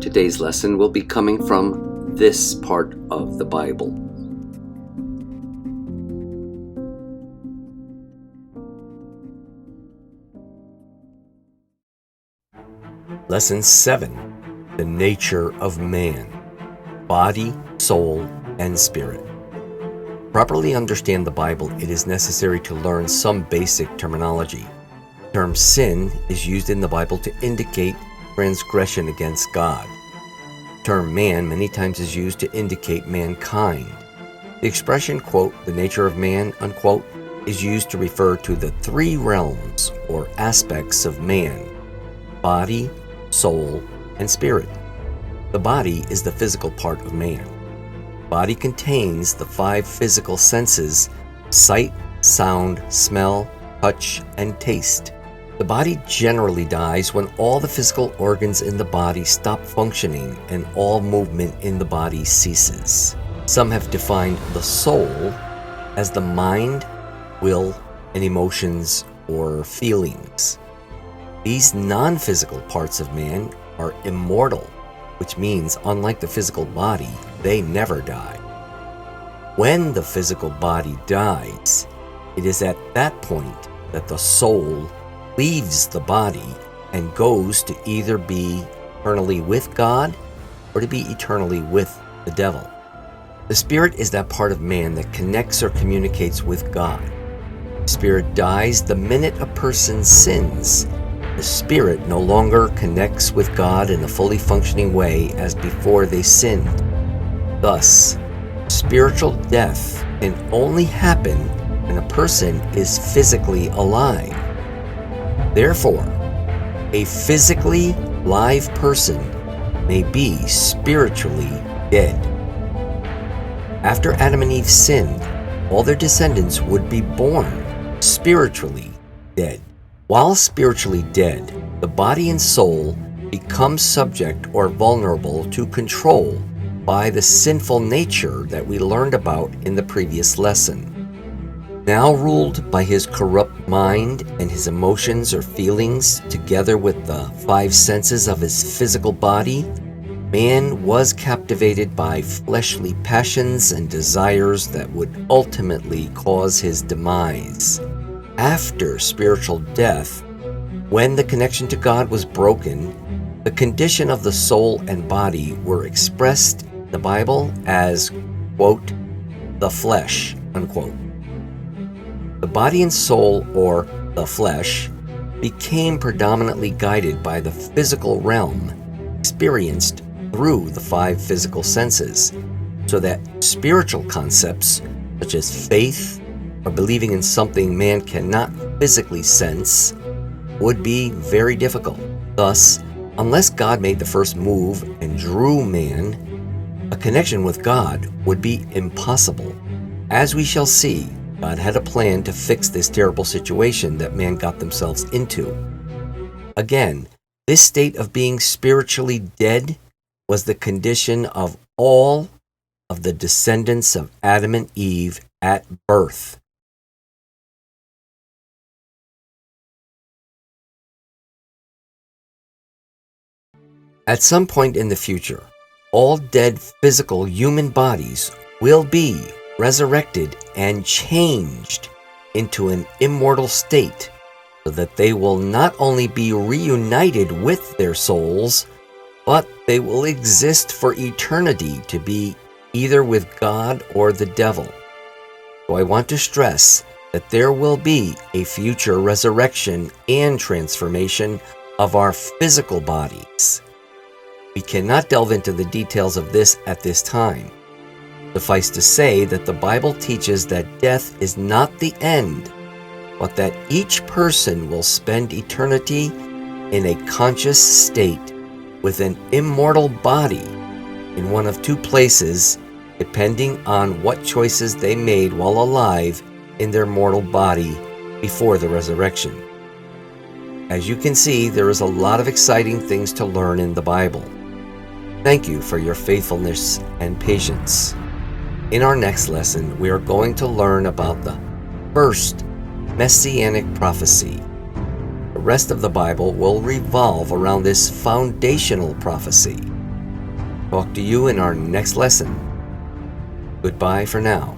Today's lesson will be coming from this part of the Bible. Lesson 7. The nature of man. Body, soul, and spirit. To properly understand the Bible, it is necessary to learn some basic terminology. The term sin is used in the Bible to indicate transgression against God. The term man many times is used to indicate mankind. The expression, quote, the nature of man, unquote, is used to refer to the three realms or aspects of man: body, soul, and spirit. The body is the physical part of man. Body contains the five physical senses: sight, sound, smell, touch, and taste. The body generally dies when all the physical organs in the body stop functioning and all movement in the body ceases. Some have defined the soul as the mind, will, and emotions or feelings. These non-physical parts of man are immortal, which means, unlike the physical body, they never die. When the physical body dies, it is at that point that the soul leaves the body and goes to either be eternally with God or to be eternally with the devil. The spirit is that part of man that connects or communicates with God. The spirit dies the minute a person sins. The spirit no longer connects with God in a fully functioning way as before they sinned. Thus, spiritual death can only happen when a person is physically alive. Therefore, a physically live person may be spiritually dead. After Adam and Eve sinned, all their descendants would be born spiritually dead. While spiritually dead, the body and soul become subject or vulnerable to control by the sinful nature that we learned about in the previous lesson. Now ruled by his corrupt mind and his emotions or feelings, together with the five senses of his physical body, man was captivated by fleshly passions and desires that would ultimately cause his demise. After spiritual death, when the connection to God was broken, the condition of the soul and body were expressed in the Bible as, quote, the flesh, unquote. The body and soul, or the flesh, became predominantly guided by the physical realm, experienced through the five physical senses, so that spiritual concepts such as faith or believing in something man cannot physically sense would be very difficult. Thus, unless God made the first move and drew man, a connection with God would be impossible. As we shall see, God had a plan to fix this terrible situation that man got themselves into. Again, this state of being spiritually dead was the condition of all of the descendants of Adam and Eve at birth. At some point in the future, all dead physical human bodies will be resurrected and changed into an immortal state, so that they will not only be reunited with their souls, but they will exist for eternity to be either with God or the devil. So I want to stress that there will be a future resurrection and transformation of our physical bodies. We cannot delve into the details of this at this time. Suffice to say that the Bible teaches that death is not the end, but that each person will spend eternity in a conscious state with an immortal body in one of two places, depending on what choices they made while alive in their mortal body before the resurrection. As you can see, there is a lot of exciting things to learn in the Bible. Thank you for your faithfulness and patience. In our next lesson, we are going to learn about the first messianic prophecy. The rest of the Bible will revolve around this foundational prophecy. Talk to you in our next lesson. Goodbye for now.